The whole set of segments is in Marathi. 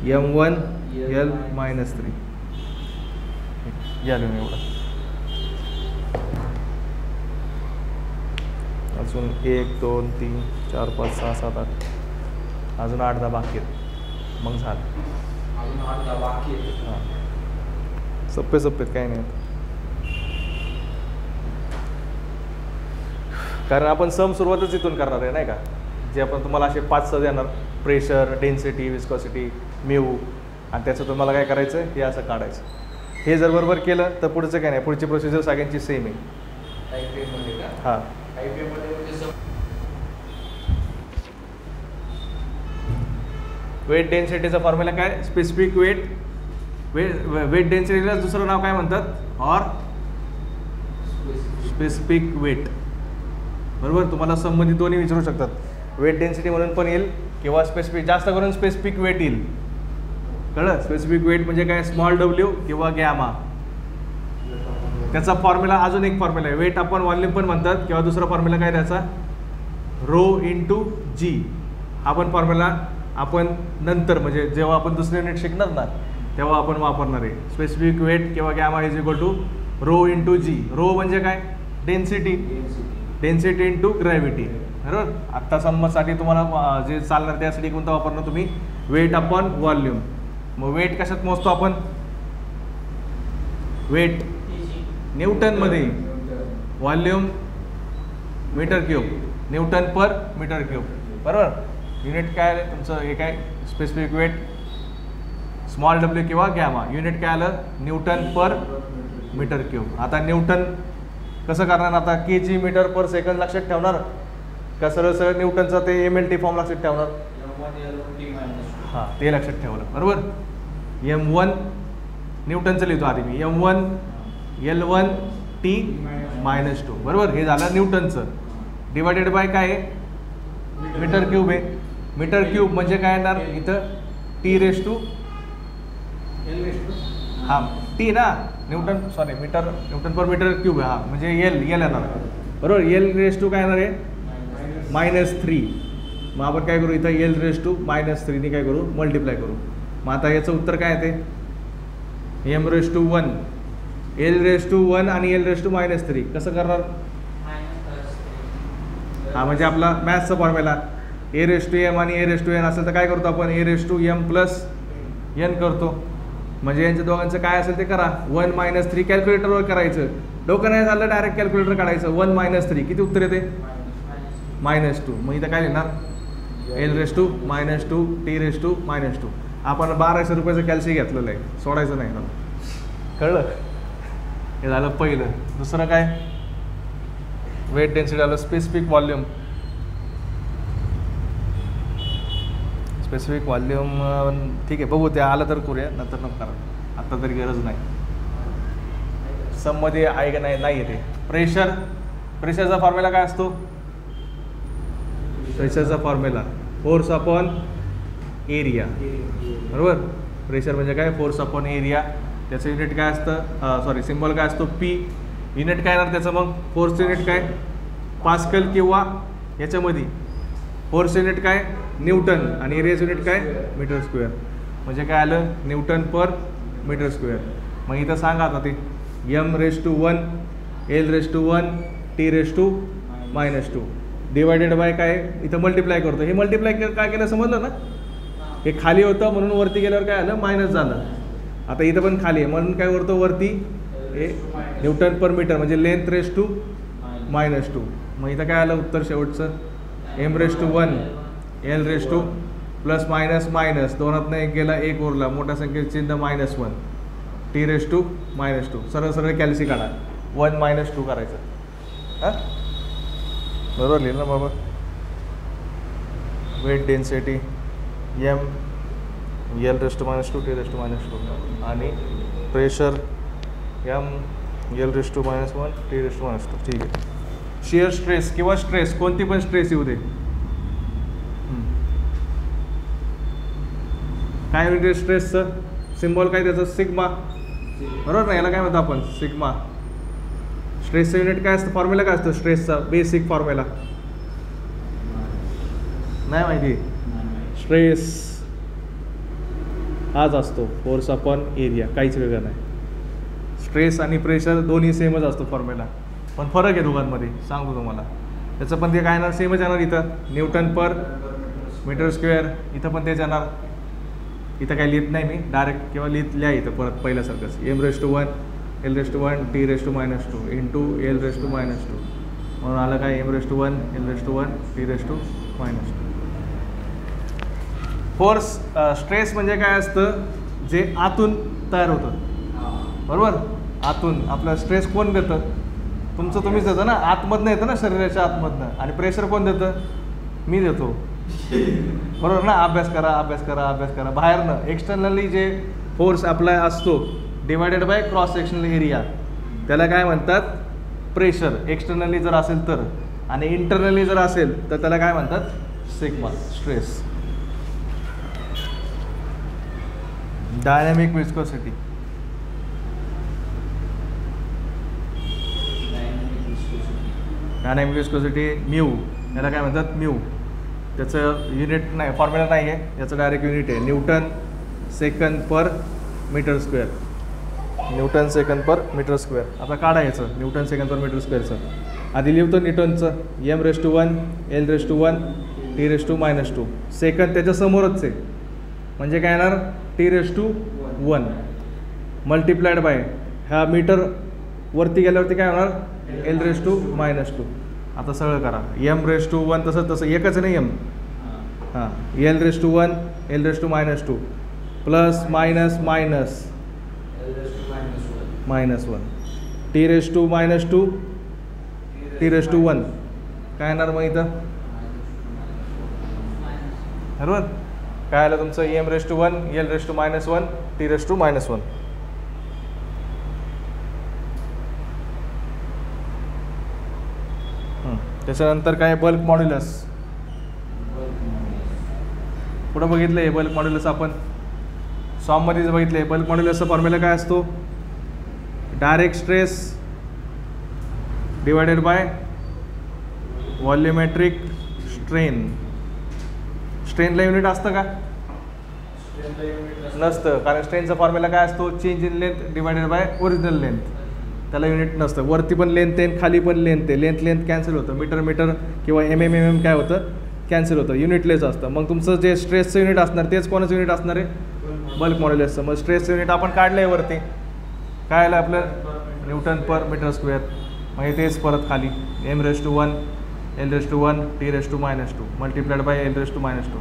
M1 L -3 या लिहून एवढं. अजून 1 2 3 4 5 6 7 8 अजून 8 10 बाकी आहेत. मग झालं. अजून 8 बाकी आहेत. हां सप्पे सप्पेत काही नाही. कारण आपण सम सुरुवातच इथून करणार आहे नाही का. जे आपण तुम्हाला असे 5 सम देणार, प्रेशर, डेन्सिटी, विस्कॉसिटी, म्यू, आणि त्याचं तुम्हाला काय करायचं हे असं काढायचं. हे जर बरोबर केलं तर पुढचं काय नाही, पुढची प्रोसिजर सगळ्यांची सेम आहे. हां वेट डेन्सिटीचा फॉर्म्युला काय, स्पेसिफिक वेट. वेट डेन्सिटीला दुसरं नाव काय म्हणतात, ऑर स्पेसिफिक वेट. बरोबर, तुम्हाला संबंधित दोन्ही विचारू शकतात. वेट डेन्सिटी म्हणून पण येईल किंवा स्पेसिफिक, जास्त करून स्पेसिफिक वेट येईल. कळलं, स्पेसिफिक वेट म्हणजे काय, स्मॉल डब्ल्यू किंवा गॅमा. त्याचा फॉर्म्युला अजून एक फॉर्म्युला आहे, वेट अपॉन व्हॉल्यूम पण म्हणतात, किंवा दुसरा फॉर्म्युला काय त्याचा, रो इंटू जी. हा पण फॉर्म्युला आपण नंतर म्हणजे जेव्हा आपण दुसरे युनिट शिकणार ना तेव्हा आपण वापरणार आहे. स्पेसिफिक वेट किंवा gamma is equal to rho into g. Rho म्हणजे काय, डेन्सिटी, डेन्सिटी इंटू ग्रॅव्हिटी. बरोबर, आत्ता समजसाठी तुम्हाला जे चालणार त्यासाठी कोणता वापरणार तुम्ही, वेट अपॉन व्हॉल्यूम. मग वेट कशात मोजतो आपण, वेट न्यूटनमध्ये, volume metre cube, newton per metre cube. बरोबर, युनिट काय आलं तुमचं, हे काय स्पेसिफिक वेट, स्मॉल डब्ल्यू किंवा गॅमा. युनिट काय आलं, न्यूटन पर मीटर क्यूब. आता न्यूटन कसं करणार, आता के जी मीटर पर सेकंद लक्षात ठेवणार का, सरळ सरळ न्यूटनचा ते MLT फॉर्म लक्षात ठेवणार. हां ते लक्षात ठेवलं. बरोबर, M1 न्यूटनचं लिहितो आधी मी, M1 L1 T -2. बरोबर, हे झालं न्यूटनचं. डिवायडेड बाय काय आहे, मीटर क्यूब आहे. मीटर क्यूब म्हणजे काय येणार इथं, T⁻², हां टी ना, Newton sorry metre, Newton per metre cube आहे. हां म्हणजे एल येणार. बरोबर, L⁻² काय येणार आहे, -3. मग आपण काय करू, इथं L⁻³ ने काय करू, मल्टिप्लाय करू. मग आता याचं उत्तर काय येते, M⁻1. L⁻1 आणि L⁻³ कसं करणार, हा म्हणजे आपला मॅथ्सचा फॉर्म्युला A⁻m आणि A⁻n असेल तर काय करतो आपण, A⁻m प्लस n करतो. म्हणजे यांच्या दोघांचं काय असेल ते करा. 1 - 3 कॅल्क्युलेटरवर करायचं, डोकं नाही झालं डायरेक्ट कॅल्क्युलेटर काढायचं. 1 - 3 किती उत्तर येते, -2. मग इथं काय लिहिणार, L⁻² T⁻². आपण 1200 रुपयाचं कॅल्सी घेतलेलं आहे, सोडायचं नाही ना. कळलं, हे झालं पहिलं. दुसरं काय, वेट डेन्सिटी आलं, स्पेसिफिक व्हॉल्यूम. स्पेसिफिक व्हॉल्यूम ठीक आहे, बघू ते आलं तर करूया, नंतर नको करा, आत्ता तरी गरज नाही. सममध्ये आहे का नाही येते. प्रेशर, प्रेशरचा फॉर्म्युला काय असतो, प्रेशरचा फॉर्म्युला फोर्स अपॉन एरिया. बरोबर, प्रेशर म्हणजे काय, फोर्स अपॉन एरिया. त्याचं युनिट काय असतं, सॉरी सिम्बॉल काय असतो, पी. युनिट काय येणार त्याचं, मग फोर्स युनिट काय, पास्कल किंवा याच्यामध्ये फोर्स युनिट काय, न्यूटन, आणि एरियाचं युनिट काय, मीटर स्क्वेअर. म्हणजे काय आलं, न्यूटन पर मीटर स्क्वेअर. मग इथं सांगा आता ते M⁻1 L⁻1 T⁻² divided by काय, इथं मल्टिप्लाय करतो. हे मल्टिप्लाय काय केलं समजलं ना, हे खाली होतं म्हणून वरती गेल्यावर काय आलं, मायनस झालं. आता इथं पण खाली आहे म्हणून काय करतो, वरती हे न्यूटन पर मीटर म्हणजे लेंथ रेस टू -2. मग इथं काय आलं उत्तर शेवटचं, M⁻1 L⁻² प्लस मायनस दोनातनं एक गेला, एक उरला, मोठ्या संख्येचं चिन्ह -1 T⁻². सरळ सरळ कॅल्सी काढा, 1 - 2 करायचं. हां बरोबर लिहिलं ना बाबा. Weight density M L⁻² T⁻², आणि प्रेशर M L⁻1 T⁻². ठीक आहे. शिअर स्ट्रेस किंवा स्ट्रेस, कोणती पण स्ट्रेस येऊ दे, काय म्हणजे स्ट्रेसचं सिम्बॉल काय त्याचं, सिग्मा. बरोबर ना, याला काय म्हणतो आपण, सिग्मा. स्ट्रेसचं युनिट काय असतं, फॉर्म्युला काय असतं स्ट्रेसचा, बेसिक फॉर्म्युला नाही माहिती. स्ट्रेस हाच असतो, फोर्स अपॉन एरिया, काहीच वेगळं नाही. स्ट्रेस आणि प्रेशर दोन्ही सेमच असतो फॉर्म्युला, पण फरक आहे दोघांमध्ये सांगतो तुम्हाला. त्याचं पण ते काय येणार, सेमच येणार इथं, न्यूटन पर मीटर स्क्वेअर. इथं पण तेच येणार. इथं काही लिहित नाही मी डायरेक्ट, किंवा लिहा इथं परत पहिल्यासारखंच, m⁻⁴ l⁻⁴ t⁻²2 into l⁻⁻², म्हणून आलं काय m⁻⁴ l⁻⁴ t⁻². Force stress म्हणजे काय असतं, जे आतून तयार होतं, बरोबर. आतून आपलं स्ट्रेस कोण देतं, तुमचं तुम्हीच देतं ना, आतमधनं येतं ना, शरीराच्या आतमधनं. आणि प्रेशर कोण देतं, मी देतो, बरोबर ना. अभ्यास करा अभ्यास करा अभ्यास करा. बाहेरनं एक्सटर्नली जे फोर्स अप्लाय असतो divided by cross sectional area, त्याला काय म्हणतात, प्रेशर. एक्सटर्नली जर असेल तर, आणि इंटरनली जर असेल तर त्याला काय म्हणतात, sigma, stress. Dynamic viscosity, dynamic viscosity mu, याला काय म्हणतात, म्यू. त्याचं युनिट नाही, फॉर्म्युला नाही आहे, याचं डायरेक्ट युनिट आहे newton second per metre square. Newton second per metre square. आता काढायचं न्यूटन सेकंद पर मीटर स्क्वेअरचं. आधी लिहितो न्यूटनचं, m⁻⁴ l⁻⁴ t⁻². सेकंद त्याच्यासमोरच आहे, म्हणजे काय येणार, t⁻1 मल्टिप्लाइड बाय ह्या मीटर वरती गेल्यावरती काय होणार, l⁻². आता सगळं करा, m⁻⁴ तसं एकच नाही m, हां, l⁻⁴ l⁻⁻² plus minus minus -1 t⁻² t⁻1 काय येणार मग इथं, बरोबर. काय आलं तुमचं, m⁻⁴ l⁻⁻1 t⁻⁻1. त्याच्यानंतर काय, बल्क मॉड्युलस. पुढं बघितलं आहे बल्क मॉड्युलस आपण सॉममध्येच बघितलं आहे. बल्क मॉड्युलसचा फॉर्म्युला काय असतो, direct stress divided by volumetric strain. स्ट्रेनला युनिट असतं का, नसतं, कारण स्ट्रेनचा फॉर्म्युला काय असतो, change in length divided by original length. त्याला युनिट नसतं. वरती पण लेंथ आहे, खाली पण लेंथ आहे. लेंथ कॅन्सल होतं, मीटर किंवा mm काय होतं, कॅन्सल होतं, युनिटलेस असतं. मग तुमचं जे स्ट्रेसचं युनिट असणार तेच कोणाचं युनिट असणार आहे, बल्क मॉड्युलसचं. मग स्ट्रेसचं युनिट आपण काढलं आहे वरती, काय आलं आपलं, न्यूटन पर मीटर स्क्वेअर. मग तेच परत खाली m⁻⁴ l⁻⁴ t⁻² multiplied by l⁻².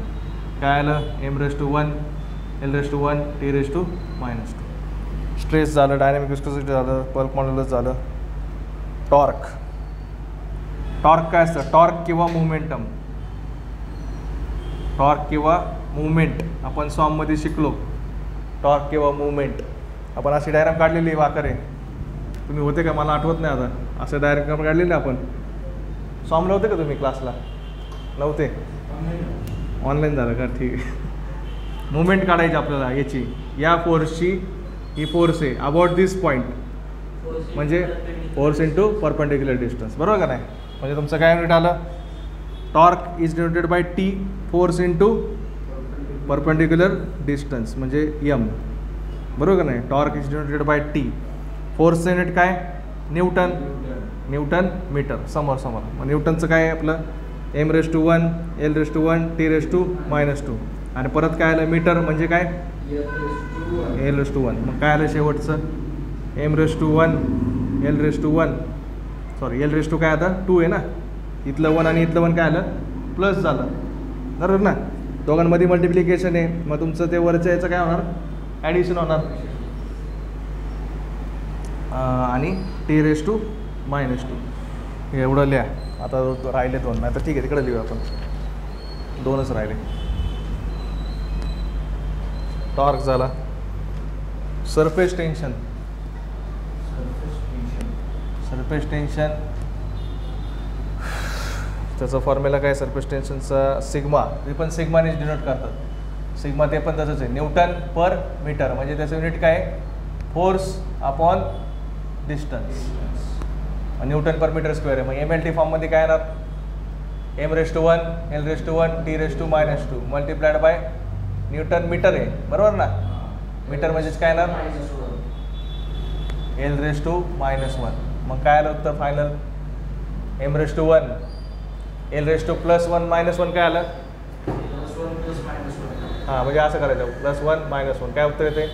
काय आलं, m⁻⁴ l⁻⁴ t⁻². स्ट्रेस झालं, डायनॅमिक विस्कोसिटी झालं, बल्क मॉड्युलस झालं. टॉर्क. टॉर्क काय असतं, टॉर्क किंवा मोमेंटम. टॉर्क किंवा मुवमेंट आपण सॉममध्ये शिकलो. टॉर्क किंवा मुवमेंट. आपण अशी डायग्राम काढलेली वाकरे, तुम्ही होते का, मला आठवत नाही आता. असं डायग्राम काढलेले आपण सॉमला होते का तुम्ही, क्लासला नव्हते, ऑनलाईन झालं का, ठीक आहे. मुवमेंट काढायची आपल्याला याची, या फोर्सची, ही फोर्स आहे अबाउट दिस पॉईंट, म्हणजे फोर्स इंटू परपेंडिक्युलर डिस्टन्स, बरोबर का नाही. म्हणजे तुमचं काय युनिट आलं, torque is denoted by T, force into perpendicular distance म्हणजे m, बरोबर का नाही. Torque is denoted by T. फोर्सचं युनिट काय, न्यूटन, न्यूटन मीटर, समोर. मग न्यूटनचं काय आहे आपलं, m⁻⁴ l⁻⁴ t⁻². आणि परत काय आलं, मीटर म्हणजे काय, l⁻⁴. मग काय आलं शेवटचं, m⁻⁴ l⁻⁴, सॉरी l⁻² काय आता 2 आहे ना, इथलं 1 आणि इथलं 1 काय आलं, प्लस झालं, बरोबर ना. दोघांमध्ये मल्टिप्लिकेशन आहे, मग तुमचं ते वरच्या याचं काय होणार, ॲडिशन होणार. आणि t⁻². एवढं लिहा. आता राहिले 2, नाही तर ठीक आहे तिकडे लिहू आपण, 2च राहिले. टॉर्क झाला. Surface tension. सरफेस टेन्शन त्याचा फॉर्म्युला काय, सरफेस टेन्शनचा सिग्मा, ते पण सिग्माने डिनोट करतात. सिग्मा ते पण तसंच आहे, न्यूटन पर मीटर, म्हणजे त्याचं युनिट काय, force upon distance. Newton per metre square आहे. मग MLT फॉर्ममध्ये काय येणार, m⁻⁴ l⁻⁴ t⁻² multiplied by Newton metre आहे, बरोबर ना. मीटर म्हणजेच काय येणार एल रेस टू -1. मग काय आलं उत्तर final M raise to 1 L raise to +1 -1 काय आलं हां म्हणजे असं करायचं +1 -1 काय उत्तर येते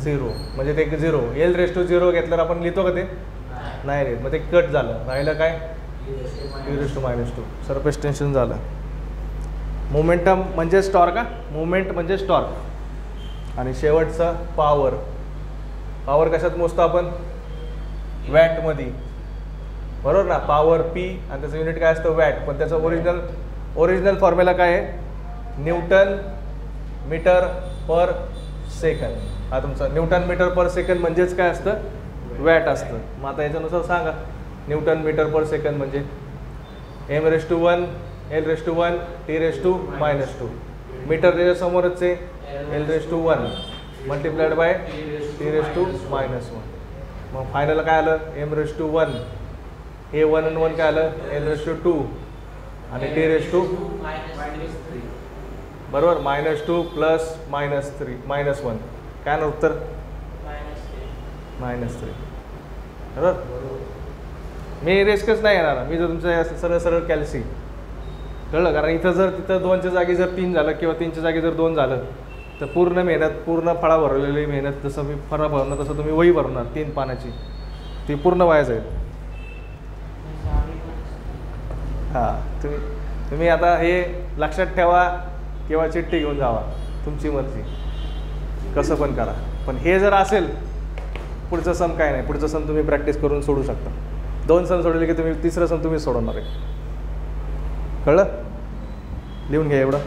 0 म्हणजे ते 0 एल रेस टू 0 घेतल्यावर आपण लिहितो का ते नाही रे मग ते कट झालं राहिलं काय e raise to -2 surface tension झालं. मोमेंटम म्हणजे टॉर्क का मुवमेंट म्हणजे टॉर्क आणि शेवटचं पॉवर. पॉवर कशात मोजतो आपण वॅटमध्ये बरोबर ना पॉवर पी आणि त्याचं युनिट काय असतं वॅट पण त्याचं ओरिजिनल फॉर्म्युला काय आहे न्यूटन मीटर पर सेकंद. हा तुमचा न्यूटन मीटर पर सेकंद म्हणजेच काय असतं वॅट असतं. मग आता याच्यानुसार सांगा न्यूटन मीटर पर सेकंद म्हणजे M raise to 1 L raise to 1 T raise to -2 metre त्याच्या समोरच आहे L raise to 1 multiplied by T raise to -1. मग फायनल काय आलं एम रेस टू 1 हे 1 आणि 1 काय आलं एल रेस टू 2 आणि टी रेस टू बरोबर -2 + -1 काय ना उत्तर -3 बरोबर. मी रिस्कच नाही येणार मी जर तुमचं सरळ कॅल्सी कळलं कारण इथं जर तिथं 2च्या जागी जर 3 झालं किंवा 3च्या जागी जर 2 झालं तर पूर्ण मेहनत पूर्ण फळा भरलेली मेहनत जसं मी फळा भरणार तसं तुम्ही वही भरणार 3 पानाची ती पूर्ण वाया जाईल. हां तुम्ही आता हे लक्षात ठेवा किंवा चिठ्ठी घेऊन जावा तुमची मर्जी कसं पण करा पण हे जर असेल पुढचं सम काय नाही पुढचं सम तुम्ही प्रॅक्टिस करून सोडू शकता. 2 सम सोडले की तुम्ही तिसरं सम तुम्ही सोडवणार आहे कळलं लिहून घ्या एवढं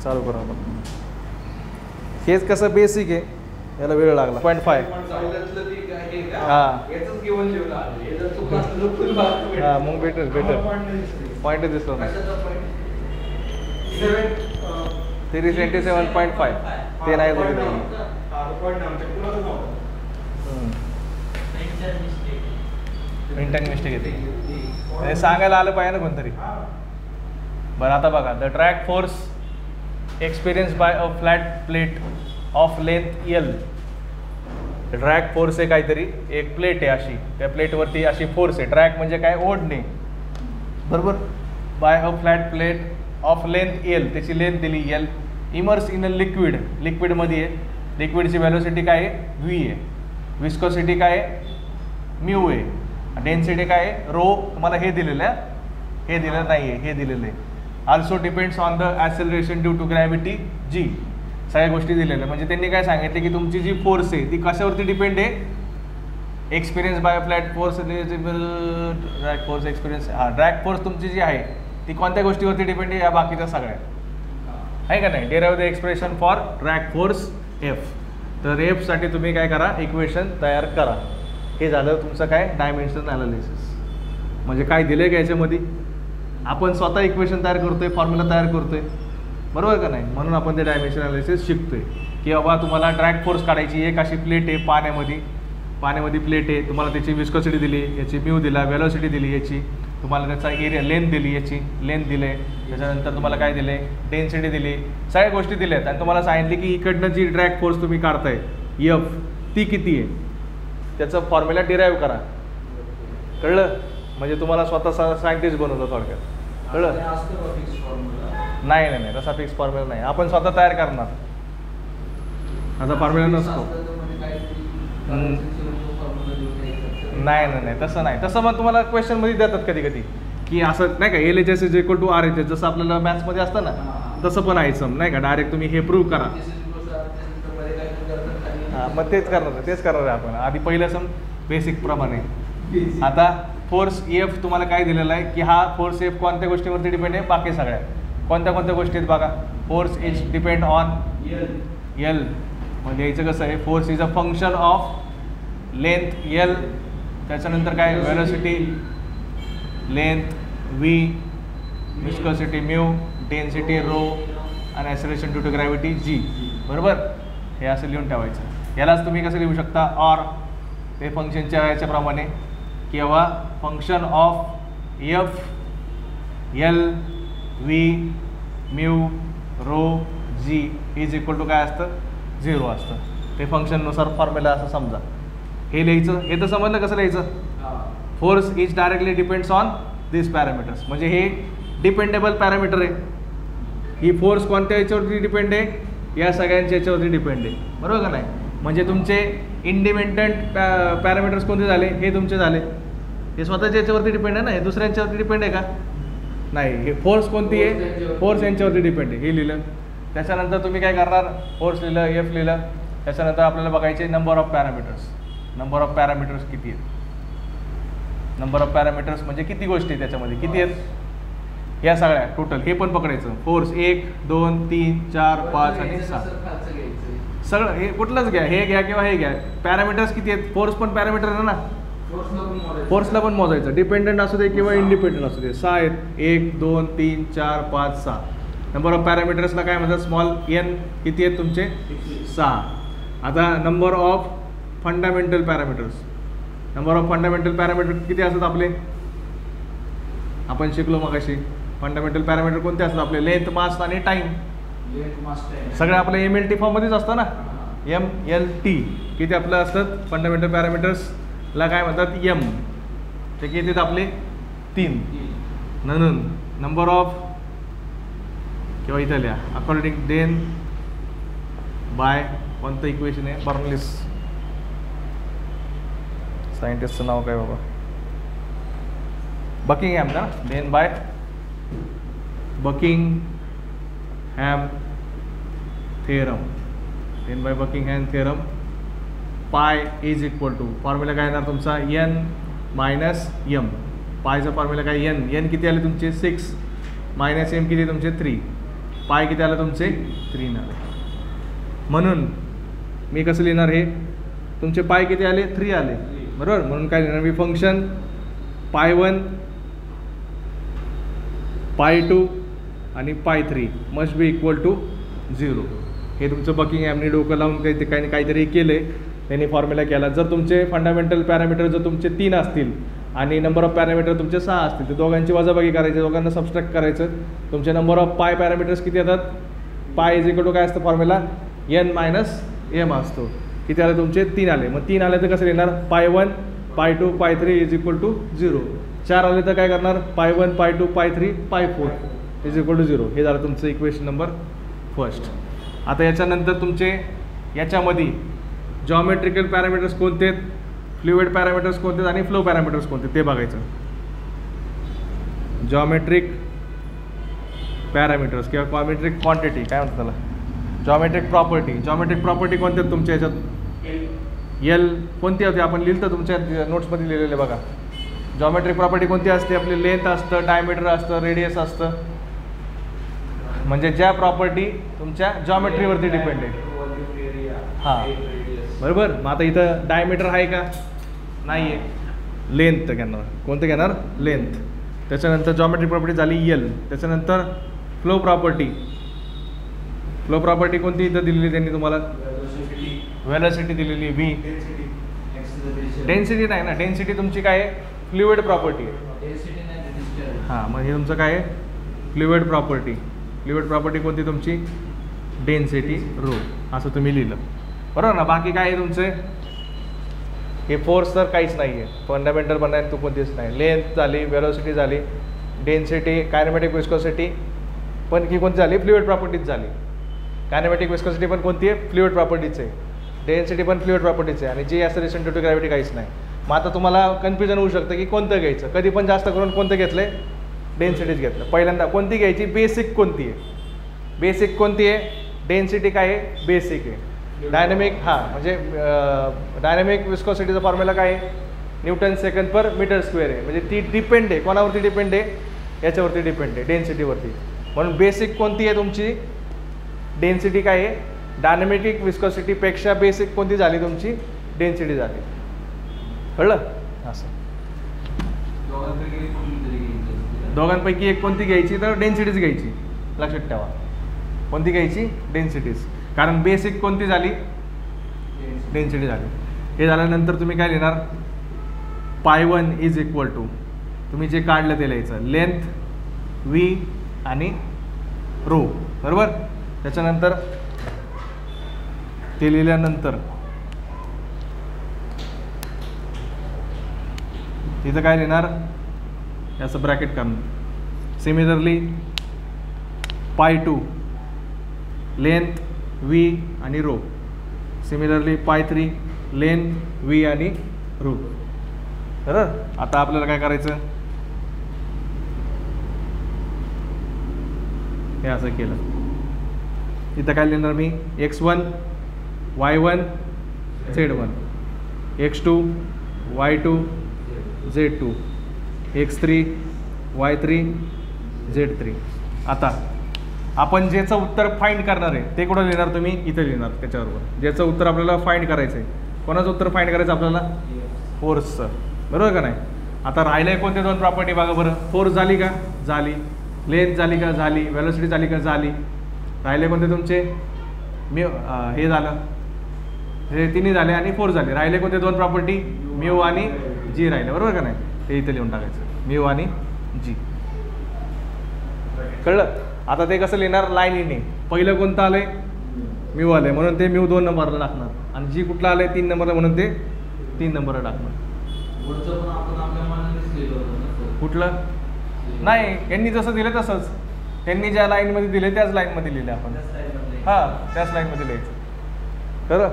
चालू करू आपण. हेच कसं बेसिक आहे याला वेळ लागला 0.5 हां हां मग बेटर पॉईंट दिसलो नाही 327.5 ते नाही मिनिटांनी मिस्टेक येते हे सांगायला आलं पाहिजे ना कोणतरी. बरं आता बघा the drag force experience by a flat plate of length L. Drag force आहे काहीतरी एक प्लेट आहे अशी त्या प्लेटवरती अशी फोर्स आहे ड्रॅग म्हणजे काय ओढणे बरोबर by a flat plate of length L त्याची लेंथ दिली एल इमर्स इन अ लिक्विडमध्ये आहे लिक्विडची व्हॅलोसिटी काय आहे व्ही आहे विस्कोसिटी काय आहे म्यू आहे डेन्सिटी काय आहे रो. तुम्हाला हे दिलेलं आहे हे दिलेलं नाही आहे हे दिलेलं आहे. Also depends on the acceleration due to gravity जी सगळ्या गोष्टी दिलेल्या म्हणजे त्यांनी काय सांगितले की तुमची जी फोर्स आहे ती कशावरती डिपेंड आहे experience by flat force drag force experience drag force तुमची जी आहे ती कोणत्या गोष्टीवरती डिपेंड आहे या बाकीच्या सगळ्या आहे का नाही. Derive the expression for drag force F. तर एफसाठी तुम्ही काय करा इक्वेशन तयार करा. हे झालं तुमचं काय डायमेन्शनल ॲनालिसिस म्हणजे काय दिलं का याच्यामध्ये आपण स्वतः इक्वेशन तयार करतोय फॉर्म्युला तयार करतोय बरोबर का नाही म्हणून आपण ते डायमेन्शन ॲनालिसिस शिकतोय की बाबा तुम्हाला ड्रॅग फोर्स काढायची एक अशी प्लेट आहे पाण्यामध्ये प्लेट आहे तुम्हाला त्याची विस्कोसिटी दिली याची म्यू दिला व्हेलोसिटी दिली याची तुम्हाला त्याचा एरिया लेंथ दिली याची लेंथ दिले त्याच्यानंतर तुम्हाला काय दिले डेन्सिटी दिली सगळ्या गोष्टी दिल्यात आणि तुम्हाला सांगितले की इकडनं जी ड्रॅग फोर्स तुम्ही काढताय एफ ती किती आहे त्याचं फॉर्म्युला डिराईव्ह करा कळलं म्हणजे तुम्हाला स्वतः सायंटिस्ट बनवलं थोडक्यात कळलं नाही तसा फिक्स फॉर्म्युला नाही आपण स्वतः तयार करणार असा फॉर्म्युला नसतो नाही तसं नाही तसं मग तुम्हाला क्वेश्चनमध्ये देतात कधी की असं नाही का L H S is equal to R H S जसं आपल्याला मॅथ्समध्ये असतं ना तसं पण आहे सम नाही का डायरेक्ट तुम्ही हे प्रूव्ह करा हां मग तेच करणार आहे आपण आधी पहिलं सम बेसिक प्रमाणे. आता फोर्स एफ तुम्हाला काय दिलेला आहे की हा फोर्स एफ कोणत्या गोष्टीवरती डिपेंड आहे बाकी सगळ्या कोणत्या गोष्टी आहेत बघा force is depend on L म्हणजे याचं कसं आहे force is a function of length L त्याच्यानंतर काय velocity length V viscosity mu density rho आणि acceleration due to gravity g बरोबर हे असं लिहून ठेवायचं. यालाच तुम्ही कसं लिहू शकता ऑर ते फंक्शनच्या याच्याप्रमाणे किंवा function of F L V mu rho g is equal to काय असतं 0 असतं ते फंक्शननुसार फॉर्म्युला असं समजा. हे लिहायचं. हे तर समजलं कसं लिहायचं. Force is directly depends on this parameters. म्हणजे हे डिपेंडेबल पॅरामीटर आहे. ही फोर्स कोणत्या याच्यावरती डिपेंड आहे, या सगळ्यांच्या याच्यावरती डिपेंड आहे. बरोबर का नाही. म्हणजे तुमचे इंडिपेंडंट पॅरामीटर्स कोणते झाले, हे तुमचे झाले. हे स्वतःच्या याच्यावरती डिपेंड आहे ना, हे दुसऱ्यांच्यावरती डिपेंड आहे का नाही. हे फोर्स कोणती आहे, फोर्स यांच्यावरती डिपेंड आहे. हे लिहिलं. त्याच्यानंतर तुम्ही काय करणार, फोर्स लिहिलं, एफ लिहिलं. त्याच्यानंतर आपल्याला बघायचे number of parameters. Number of parameters किती आहेत. नंबर ऑफ पॅरामीटर्स म्हणजे किती गोष्टी त्याच्यामध्ये, किती आहेत या सगळ्या टोटल. हे पण पकडायचं. फोर्स 1 2 3 4 5 आणि 6 सगळं. हे कुठलंच घ्या, हे घ्या किंवा हे घ्या. पॅरामीटर्स किती आहेत. फोर्स पण पॅरामीटर आहे ना, फोर्सला पण मोजायचं. डिपेंडंट असू दे किंवा इंडिपेंडंट असू दे. 6 आहेत. 1 2 3 4 5 6. नंबर ऑफ पॅरामीटर्सला काय म्हणतात, स्मॉल एन. किती आहेत तुमचे, 6. आता number of fundamental parameters. Number of fundamental parameter किती असतात आपले, आपण शिकलो मगाशी. फंडामेंटल पॅरामीटर कोणते असतात आपले, लेंथ, मास आणि टाईम. सगळं आपलं MLT फॉर्ममध्येच असतं ना, MLT. किती आपलं असतात फंडामेंटल पॅरामीटर्सला काय म्हणतात, M. ते किती आहेत आपले, 3. म्हणून नंबर ऑफ किंवा इथं लिहा अकॉर्डिंग देन बाय कोणतं इक्वेशन आहे, बर्नॉलिस. सायंटिस्टचं नाव काय बाबा, बकिंगहॅम ना. Then by Buckingham theorem. Then by Buckingham theorem pi is equal to, formula काय येणार तुमचा, N मायनस M. पायचा फॉर्म्युला काय, N किती आले तुमचे 6 मायनस M किती तुमचे 3. पाय किती आलं तुमचे 3 आले. म्हणून मी कसं लिहिणार, हे तुमचे पाय किती आले 3 आले बरोबर. म्हणून काय लिहिणार मी, फंक्शन π1 π2 आणि π3 मस्ट बी इक्वल टू 0. हे तुमचं बकिंगहॅमने डोकं लावून काहीतरी केले, त्यांनी फॉर्म्युला केला. जर तुमचे फंडामेंटल पॅरामीटर जर तुमचे 3 असतील आणि नंबर ऑफ पॅरामीटर तुमचे 6 असतील, तर दोघांची वजाबाकी करायची, दोघांना सबस्ट्रॅक्ट करायचं. तुमचे नंबर ऑफ पाय पॅरामीटर्स किती येतात, पाय इज इक्वल टू काय असतं फॉर्म्युला, N मायनस M असतो. किती आले तुमचे 3 आले. मग 3 आले तर कसं लिहिणार, π1 π2 π3 इज इक्वल टू 0. 4 आले तर काय करणार, π1 π2 π3 π4 इज इक्वल टू 0. हे झालं तुमचं इक्वेशन नंबर फर्स्ट. आता याच्यानंतर तुमचे याच्यामध्ये जॉमेट्रिकल पॅरामीटर्स कोणते आहेत, फ्लुइड पॅरामीटर्स कोणते आहेत आणि फ्लो पॅरामीटर्स कोणते ते बघायचं. जॉमेट्रिक पॅरामीटर्स किंवा कॉमेट्रिक क्वांटिटी काय म्हणतात त्याला, जॉमेट्रिक प्रॉपर्टी. जॉमेट्रिक प्रॉपर्टी कोणत्या आहेत तुमच्या याच्यात, L कोणती होती आपण लिहिलं तुमच्या नोट्समध्ये लिहिलेले बघा. जॉमेट्रिक प्रॉपर्टी कोणती असते आपली, लेंथ असतं, डायमीटर असतं, रेडियस असतं. म्हणजे ज्या प्रॉपर्टी तुमच्या जॉमेट्रीवरती डिपेंड आहे. हां बरोबर. मग आता इथं डायमीटर आहे का, नाही आहे. लेंथ घेणार, कोणतं घेणार, लेंथ. त्याच्यानंतर जॉमेट्रिक प्रॉपर्टी झाली L. त्याच्यानंतर फ्लो प्रॉपर्टी. फ्लो प्रॉपर्टी कोणती इथं दिलेली त्यांनी तुम्हाला, व्हेलॉसिटी दिलेली V. डेन्सिटी नाही ना, डेन्सिटी तुमची काय आहे, फ्लुइड प्रॉपर्टी आहे. हां मग हे तुमचं काय आहे, फ्लुइड प्रॉपर्टी. फ्लुइड प्रॉपर्टी कोणती तुमची, डेन्सिटी रो. असं तुम्ही लिहिलं बरोबर ना. बाकी काय आहे तुमचे, हे फोर्स तर काहीच नाही आहे, फंडामेंटल पण नाही, तो कोणतीच नाही. लेंथ झाली, वेलोसिटी झाली, डेन्सिटी, कायनेमॅटिक विस्कोसिटी पण ही कोणती झाली, फ्लुइड प्रॉपर्टीज झाली. कायनेमॅटिक विस्कोसिटी पण कोणती आहे, फ्लुइड प्रॉपर्टीच आहे. डेन्सिटी पण फ्लुइड प्रॉपर्टीच आहे. आणि जी ॲक्सेलरेशन ड्यू टू ग्रॅव्हिटी काहीच नाही. मग आता तुम्हाला कन्फ्युजन होऊ शकतं की कोणतं घ्यायचं. कधी पण जास्त करून कोणतं घेतलं आहे, डेन्सिटीज घेतलं. पहिल्यांदा कोणती घ्यायची, बेसिक कोणती आहे, बेसिक कोणती आहे, डेन्सिटी काय आहे, बेसिक आहे. डायनॅमिक हां म्हणजे डायनॅमिक विस्कोसिटीचा फॉर्म्युला काय आहे, न्यूटन सेकंड पर मीटर स्क्वेअर आहे. म्हणजे ती डिपेंड आहे, कोणावरती डिपेंड आहे, याच्यावरती डिपेंड आहे, डेन्सिटीवरती. म्हणून बेसिक कोणती आहे तुमची, डेन्सिटी काय आहे, डायनॅमिक विस्कोसिटीपेक्षा बेसिक कोणती झाली तुमची, डेन्सिटी झाली. कळलं. असं दोघांपैकी एक कोणती घ्यायची, तर डेन्सिटीज घ्यायची. लक्षात ठेवा कोणती घ्यायची, डेन्सिटीज. कारण बेसिक कोणती झाली, डेन्सिटी झाली. हे झाल्यानंतर तुम्ही काय लिहिणार, π1 इज इक्वल टू, तुम्ही जे काढलं ते लिहायचं, लेंथ V आणि रो बरोबर. त्याच्यानंतर ते लिहिल्यानंतर तिथं काय लिहिणार, याचं ब्रॅकेट करणार. सिमिलरली पाय 2 लेंथ व्ही आणि रो. सिमिलरली पाय 3 लेंथ व्ही आणि रो. बरोबर. आता आपल्याला काय करायचं, हे असं केलं. इथं काय लिहिणार मी, x1 y1 z1, x2 y2 z2, x3 y3 z3. आता आपण ज्याचं उत्तर फाइंड करणार आहे ते कुठं लिहिणार तुम्ही, इथं लिहिणार त्याच्याबरोबर. ज्याचं उत्तर आपल्याला फाइंड करायचं आहे, कोणाचं उत्तर फाइंड करायचं आपल्याला, फोर्सचं. बरोबर का नाही. आता राहिलंय कोणते दोन प्रॉपर्टी बघा बरं. फोर्स झाली का, झाली. लेंथ झाली का, झाली. वेलोसिटी झाली का, झाली. राहिले कोणते तुमचे, हे झालं, हे तिन्ही झाले आणि फोर्स झाले. राहिले कोणते दोन प्रॉपर्टी, म्यू आणि जी राहिले. बरोबर का नाही. ते इथे लिहून टाकायचं, म्यू आणि जी. कळलं. आता ते कसं लिहिणार, लाईनीने. पहिलं कोणतं आलंय, म्यू आलंय म्हणून ते म्यू 2 नंबरला टाकणार, आणि जी कुठलं आलंय 3 नंबरला म्हणून ते 3 नंबरला टाकणार. कुठलं नाही, यांनी जसं दिलं तसंच, त्यांनी ज्या लाईनमध्ये दिले त्याच लाईनमध्ये लिहिले आपण. हां, त्याच लाईनमध्ये लिहायचं. खरं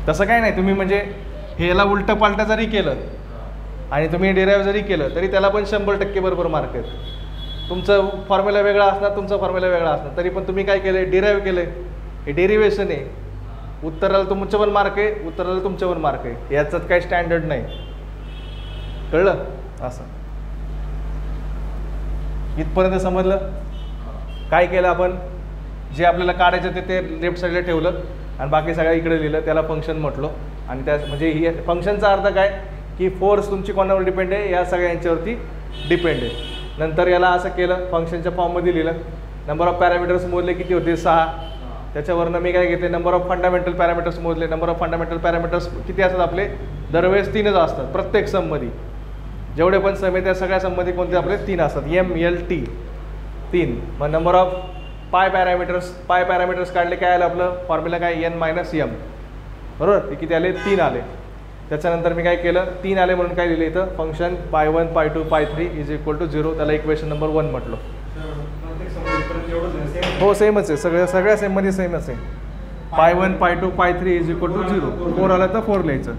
तसं काय नाही. तुम्ही म्हणजे हेला उलटं पालटं जरी केलं आणि तुम्ही डिराईव्ह जरी केलं तरी त्याला पण 100% बरोबर मार्क आहेत. तुमचं फॉर्म्युला वेगळा असणार, तुमचा फॉर्म्युला वेगळा असणार, तरी पण तुम्ही काय केलं, डिराईव्ह केलं. हे डेरिव्हेशन आहे. उत्तराला तुमच्या पण मार्क आहे, उत्तराला तुमच्या पण मार्क आहे. याच्यात काही स्टँडर्ड नाही. कळलं. असं इथपर्यंत समजलं. काय केलं आपण, जे आपल्याला काढायचं ते लेफ्ट साईडला ठेवलं आणि बाकी सगळ्या इकडे लिहिलं. त्याला फंक्शन म्हटलो. आणि त्या म्हणजे ही फंक्शनचा अर्थ काय की फोर्स तुमची कोणावर डिपेंड आहे, या सगळ्यांच्यावरती डिपेंड आहे. नंतर याला असं केलं, फंक्शनच्या फॉर्ममध्ये लिहिलं. नंबर ऑफ पॅरामीटर्स मोजले किती होते, 6. त्याच्यावरनं मी काय घेतले, नंबर ऑफ फंडामेंटल पॅरामीटर्स मोजले. नंबर ऑफ फंडामेंटल पॅरामीटर्स किती असतात आपले, दरवेळेस 3च असतात प्रत्येक सममध्ये. जेवढे पण सम आहे त्या सगळ्या सममध्ये कोणते आपले 3 असतात, MLT 3. मग नंबर ऑफ पाय पॅरामीटर्स काढले, काय आलं आपलं फॉर्म्युला काय, n-m. बरोबर. ते किती आले, 3 आले. त्याच्यानंतर मी काय केलं, 3 आले म्हणून काय लिहिलं इथं, फंक्शन π1 π2 π3 = 0. त्याला इक्वेशन नंबर 1 म्हटलं. हो सेमच आहे, सगळ्या सेममध्ये सेमच आहे. π1 π2 π3 = 0. 4 आला तर 4 लिहायचं.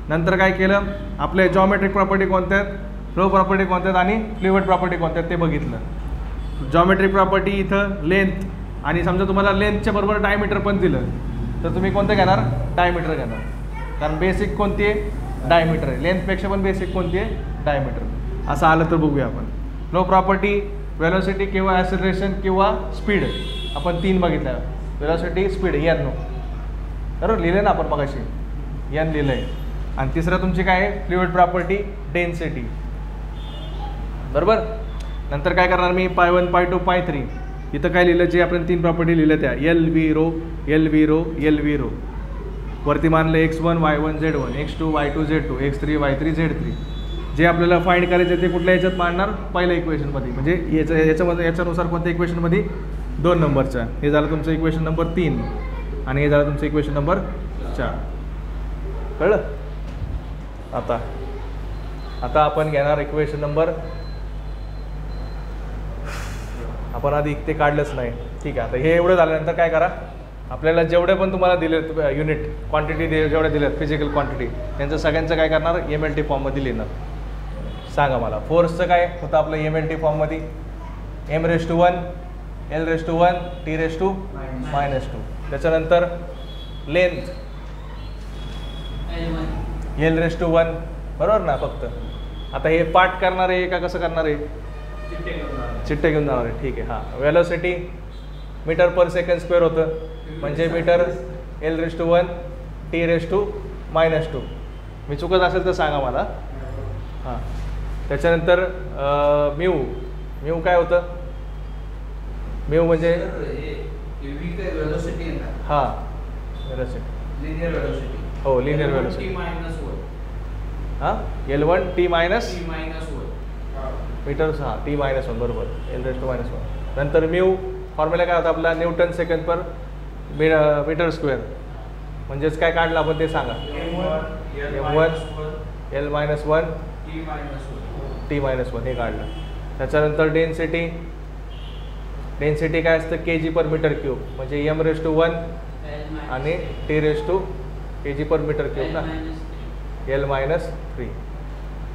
नंतर काय केलं, आपले जॉमेट्रिक प्रॉपर्टी कोणत्या आहेत, फ्लो प्रॉपर्टी कोणत्या आहेत आणि फ्लुइड प्रॉपर्टी कोणत्या आहेत ते बघितलं. जॉमेट्रिक प्रॉपर्टी इथं लेंथ, आणि समजा तुम्हाला लेंथच्या बरोबर डायमीटर पण दिलं तर तुम्ही कोणतं घेणार, डायमीटर घेणार. कारण बेसिक कोणती आहे, डायमीटर आहे. लेंथपेक्षा पण बेसिक कोणती आहे, डायमीटर. असं आलं तर बघूया आपण. फ्लो प्रॉपर्टी वेलोसिटी किंवा ॲक्सेलरेशन किंवा स्पीड, आपण 3 बघितल्या. Velocity, speed, n. बरोबर लिहिलं ना आपण मगाशी, n लिहिलं आहे. आणि तिसरं तुमची काय आहे, फ्लुइड प्रॉपर्टी, डेन्सिटी. बरोबर. नंतर काय करणार मी, π1 π2 π3. इथं काय लिहिलं, जे आपण 3 प्रॉपर्टी लिहिल्या त्या LV रो. वरती मानलं x1 y1 z1, x2 y2 z2, x3 y3 z3. जे आपल्याला फाइंड करायचं ते कुठल्या याच्यात मांडणार, पहिल्या इक्वेशनमध्ये. म्हणजे याच्यानुसार कोणत्या इक्वेशनमध्ये, 2 नंबरच्या. हे झालं तुमचं इक्वेशन नंबर 3 आणि हे झालं तुमचं इक्वेशन नंबर 4. कळलं. आता आपण घेणार इक्वेशन नंबर, आपण आधी ते काढलंच नाही. ठीक आहे. आता हे एवढं झाल्यानंतर काय करा, आपल्याला जेवढे पण तुम्हाला दिले युनिट क्वांटिटी जेवढे दिलेत फिजिकल क्वांटिटी, त्यांचं सगळ्यांचं काय करणार, MLT फॉर्ममध्ये लिहिणार. सांगा मला, फोर्सचं काय होतं आपलं MLT फॉर्ममध्ये, m⁻⁴ l⁻⁴ t⁻⁻². त्याच्यानंतर लेंथ l⁻⁴, बरोबर ना. फक्त आता हे पाठ करणार आहे का कसं करणार आहे, चिट्टे घेऊन जाणार आहे. ठीक आहे. हां, वेलोसिटी मीटर/सेकंड² होतं, म्हणजे मीटर l⁻⁴ t⁻⁻². मी चुकत असेल तर सांगा मला. हां, त्याच्यानंतर म्यू काय होतं, म्यू म्हणजे हां वेलोसिटी, हो लिनियर वेलोसिटी. हां, L1 t- मीटर्स, हां t-1, बरोबर, l⁻⁻1. नंतर म्यू फॉर्म्युला काय होता आपला, न्यूटन सेकंड पर मीटर स्क्वेअर. म्हणजेच काय काढलं आपण ते सांगा. M1 L-1 T-1 हे काढलं. त्याच्यानंतर डेन्सिटी काय असतं kg/m3 म्हणजे m⁻1 आणि t⁻kg/m3 ना L-3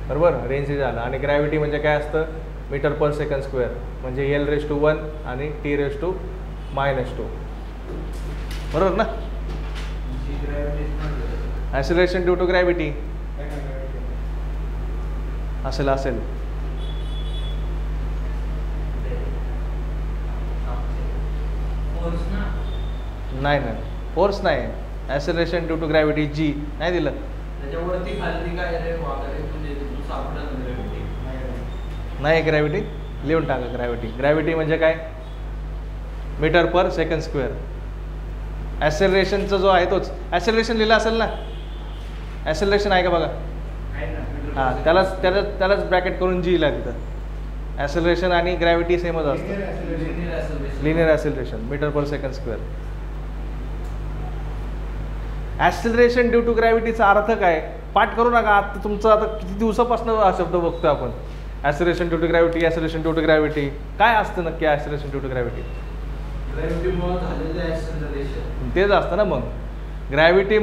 बरोबर. रेंज झालं. आणि ग्रॅव्हिटी म्हणजे काय असतं मीटर/सेकंड² म्हणजे L⁻1 आणि t⁻2 बरोबर ना. ॲक्सिलरेशन ड्यू टू ग्रॅव्हिटी असेल नाही फोर्स नाही. ॲक्सिलरेशन ड्यू टू ग्रॅव्हिटी जी नाही दिलं. त्याच्यावरती खाली काय रे वगैरे म्हणजे तू सापडलं ग्रॅव्हिटी नाही. ग्रॅव्हिटी लिहून टाका. ग्रॅव्हिटी म्हणजे काय मीटर/सेकंड². ॲक्सेलरेशनचा जो आहे तोच ॲक्सेलरेशन लिहिला असेल ना. ॲक्सेलरेशन आहे का बघा. हां त्यालाच ब्रॅकेट करून जी लिहिला तिथं. ॲक्सेलरेशन आणि ग्रॅव्हिटी सेमच असतं. Linear acceleration metre per second squared. Acceleration due to ग्रॅव्हिटीचा अर्थ काय पाठ करू नका. आता तुमचं आता किती दिवसापासून हा शब्द बघतो आपण. Acceleration due to gravity acceleration due to gravity काय असतं नक्की ॲक्सेलरेशन ड्यू टू ग्रॅव्हिटी. ग्रॅव्हिटीमुळे झालेलं ॲक्सेलरेशन तेच असतं ना. मग ग्रॅव्हिटी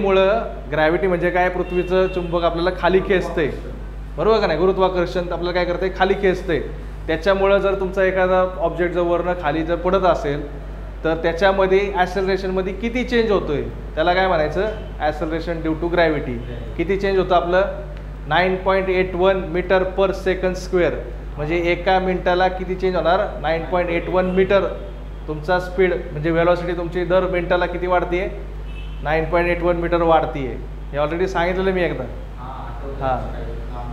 म्हणजे काय पृथ्वीचं चुंबक आपल्याला खाली खेचते बरोबर का नाही. गुरुत्वाकर्षण आपल्याला काय करते खाली खेचते. त्याच्यामुळं जर तुमचा एखादा ऑब्जेक्ट जर वरनं खाली जर पडत असेल तर त्याच्यामध्ये ॲक्सेलरेशनमध्ये किती चेंज होतोय त्याला काय म्हणायचं ॲक्सेलरेशन ड्यू टू ग्रॅव्हिटी. किती चेंज होतं आपलं 9.81 मीटर/सेकंड² म्हणजे एका मिनिटाला किती चेंज होणार 9.81 मीटर. तुमचा स्पीड म्हणजे वेलॉसिटी तुमची दर मिनिटाला किती वाढतीये 9.81 मीटर वाढतीये. हे ऑलरेडी सांगितलेलं मी एकदा. हां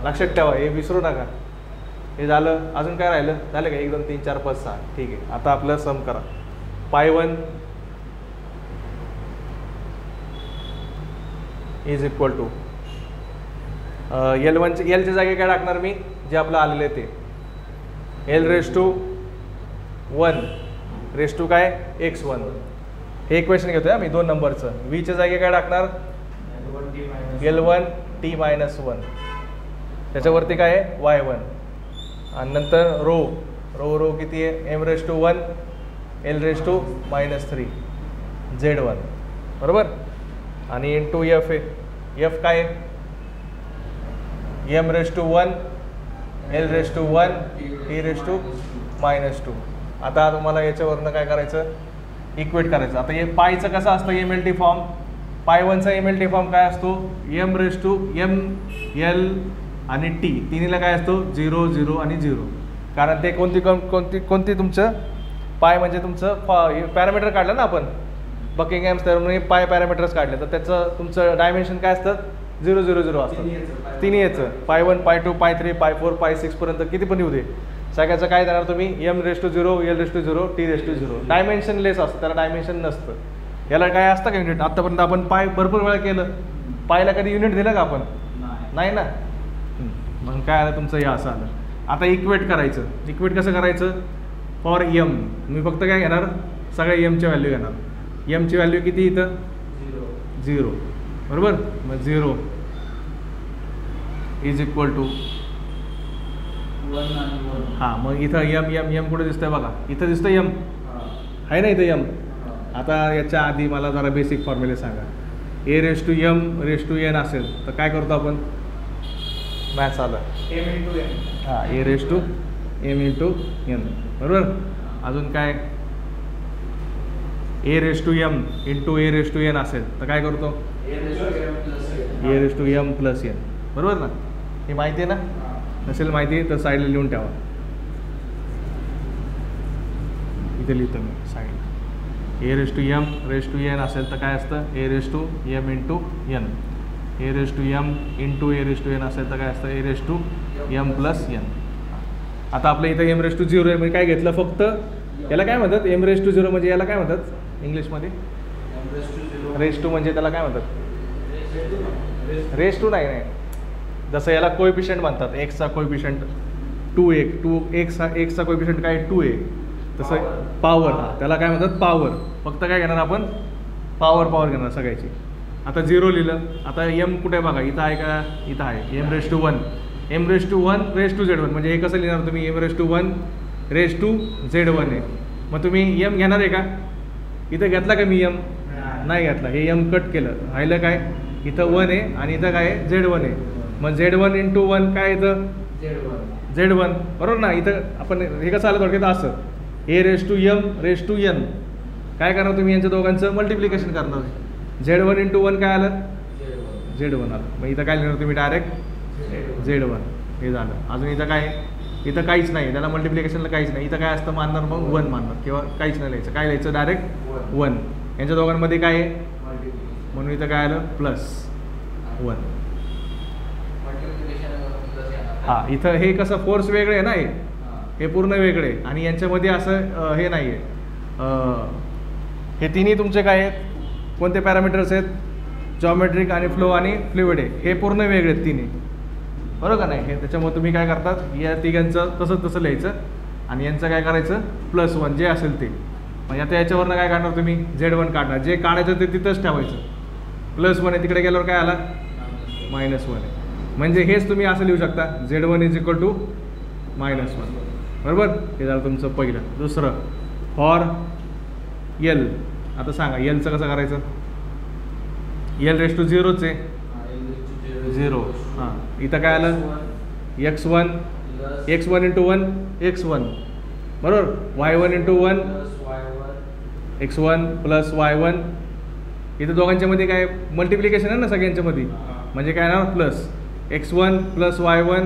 लक्षात ठेवा हे विसरू नका. हे झालं. अजून काय राहिलं झालं का 1 2 3 4 5 6 ठीक आहे. आता आपलं सम करा. π1 इज इक्वल टू Lच्या जागी काय टाकणार मी जे आपलं आलेलं आहे ते L⁻1 काय x1 हे इक्वेशन घेतोय मी 2 नंबरचं. च्या जागी काय टाकणार L1 T-1 त्याच्यावरती काय आहे y1 आणि नंतर रो किती आहे m⁻1 L⁻−3 z1 बरोबर. आणि इंटू f आहे. f काय m⁻1 L⁻1 T⁻−2. आता तुम्हाला याच्यावरनं काय करायचं इक्वेट करायचं. आता हे पायचं कसं असतं MLT फॉर्म. π1चा MLT फॉर्म काय असतो m⁻m L आणि T तिन्हीला काय असतो 0 0 आणि 0. कारण ते कोणती तुमचं पाय म्हणजे तुमचं पॅरामीटर काढलं ना आपण बकिंगहॅम्स थेरमने पाय पॅरामीटर्स काढले तर त्याचं तुमचं डायमेन्शन काय असतं 0 0 0 असतं. तिन्ही याचं π1 π2 π3 π4 π6 पर्यंत किती पण येऊ दे सगळ्याचं काय देणार तुम्ही m⁻0 L⁻0 T⁻0. डायमेन्शन लेस असतं त्याला डायमेन्शन नसतं. याला काय असतं का युनिट. आत्तापर्यंत आपण पाय भरपूर वेळा केलं. पायला कधी युनिट दिलं का आपण नाही ना. मग काय आलं तुमचं हे असं आलं. आता इक्वेट करायचं. इक्वेट कसं करायचं फॉर m मी फक्त काय घेणार सगळ्या mची व्हॅल्यू घेणार. mची व्हॅल्यू किती इथं 0 बरोबर. मग 0 इज इक्वल टू 1 आणि 1. हां मग इथं m कुठे दिसतंय बघा इथं दिसतं m आहे ना इथं m. आता याच्या आधी मला जरा बेसिक फॉर्म्युले सांगा. a⁻m⁻n असेल तर काय करतो आपण मॅथ्स आलं हां a⁻m⁻n बरोबर. अजून काय a⁻m इंटू a⁻n असेल तर काय करतो a⁻m+n बरोबर ना. हे माहिती आहे ना. नसेल माहिती तर साईडला लिहून ठेवा. इथे लिहितो मी साईडला a⁻m⁻n असेल तर काय असतं a⁻m × n a⁻m into a⁻n असेल तर काय असतं a⁻m+n. आता आपलं इथं m⁻0 आहे म्हणजे काय घेतलं फक्त याला काय म्हणतात m⁻0 म्हणजे याला काय म्हणतात इंग्लिशमध्ये रेस टू म्हणजे त्याला काय म्हणतात रेस टू नाही जसं याला कोएफिशियंट म्हणतात एक्सचा कोएफिशियंट 2 एक्सचा कोएफिशियंट काय 2 आहे तसं पॉवर त्याला काय म्हणतात पॉवर. फक्त काय घेणार आपण पॉवर घेणार सगळ्याची आता 0 लिहिलं. आता एम कुठे आहे बघा, इथं आहे का, इथं आहे. M raise to 1 raise to Z1 म्हणजे हे कसं लिहिणार तुम्ही, M raise to 1 raise to Z1 आहे. मग तुम्ही एम घेणार आहे का, इथं घेतला का मी एम, नाही घेतला. हे एम कट केलं, राहिलं काय, इथं 1 आहे आणि इथं काय आहे, Z1 आहे. मग Z1 × 1 काय येतं, Z1 बरोबर ना. इथं आपण हे कसं आलं थोडक्यात असं, A raise to M raise to N काय करणार तुम्ही, यांच्या दोघांचं मल्टिप्लिकेशन करणार. Z1 × 1 काय आलं, Z1 आलं. मग इथं काय लिहिणार तुम्ही, डायरेक्ट Z1 हे झालं. अजून इथं काय, इथं काहीच नाही, त्याला मल्टिप्लिकेशनला काहीच नाही. इथं काय असतं मानणार, मग 1 मानणार किंवा काहीच नाही लिहायचं. काय लिहायचं, डायरेक्ट 1. यांच्या दोघांमध्ये काय आहे, म्हणून इथं काय आलं, +1. हां, इथं हे कसं फोर्स वेगळे आहे ना, हे पूर्ण वेगळे आणि यांच्यामध्ये असं हे नाही आहे. हे तिन्ही तुमचे काय आहेत, कोणते पॅरामीटर्स आहेत, जॉमेट्रिक आणि फ्लो आणि फ्लुइड आहे. हे पूर्ण वेगळे आहेत तिन्ही, बरोबर का नाही. हे त्याच्यामुळे तुम्ही काय करतात, या तिघांचं तसं लिहायचं आणि यांचं काय करायचं, +1 जे असेल ते. म्हणजे आता याच्यावरनं काय काढणार तुम्ही, Z1 काढणार. जे काढायचं ते तिथंच ठेवायचं. +1 आहे, तिकडे गेल्यावर काय आला, -1 आहे. म्हणजे हेच तुम्ही असं लिहू शकता, Z1 = -1 बरोबर. हे झालं तुमचं पहिलं. दुसरं, फॉर L. आता सांगा Lचं कसं करायचं, L रेस टू 0च आहे, 0. हां, इथं काय आलं, x1 × 1 x1 बरोबर, y1 × 1 x1 + y1. इथं दोघांच्यामध्ये काय मल्टिप्लिकेशन आहे ना सगळ्यांच्यामध्ये, म्हणजे काय ना, प्लस x1 + y1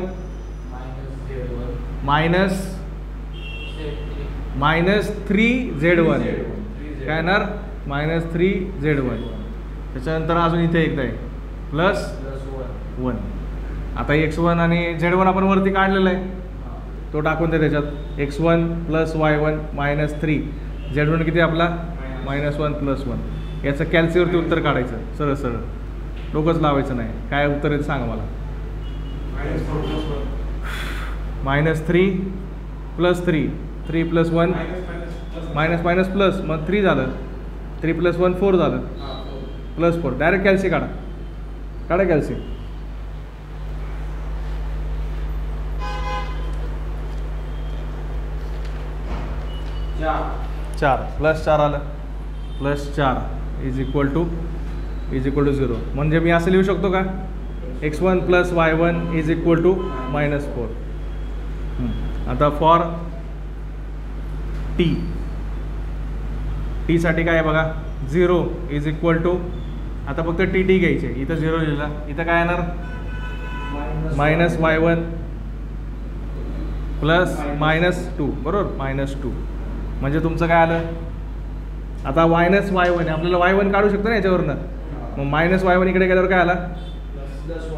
-3z1 काय येणार, -3z1. त्याच्यानंतर अजून इथे एकदा आहे +1. आता x1 आणि Z1 आपण वरती काढलेला आहे, तो टाकून दे त्याच्यात. x1 + y1 -3, Z1 किती आपला, -1 + 1. याचं कॅल्सीवरती उत्तर काढायचं, सरळ सरळ, डोकंच लावायचं नाही. काय उत्तर आहे सांगा मला. -3 + 3, 3 + 1 -, मग 3 झालं. 3 + 1 4 झालं, +4. डायरेक्ट कॅल्सी काढा कॅल्सी. चार +4 आलं, +4 = 0. म्हणजे मी असं लिहू शकतो का, x1 + y1 = -4. आता फॉर टी साठी काय आहे बघा, 0 = आता फक्त टी घ्यायचे. इथं 0 लिहिला, इथं काय येणार, -y1 + -2 बरोबर, -2. म्हणजे तुमचं काय आलं, आता -y1 आहे, आपल्याला y1 काढू शकतो ना याच्यावरनं. मग -y1 इकडे गेल्यावर काय आला,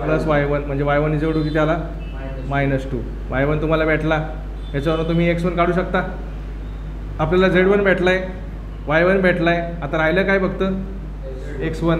+y1, म्हणजे y1 = किती आला, -2. y1 तुम्हाला भेटला, याच्यावरून तुम्ही x1 काढू शकता. आपल्याला Z1 भेटला आहे, y1 भेटला आहे. आता राहिलं काय फक्त x1.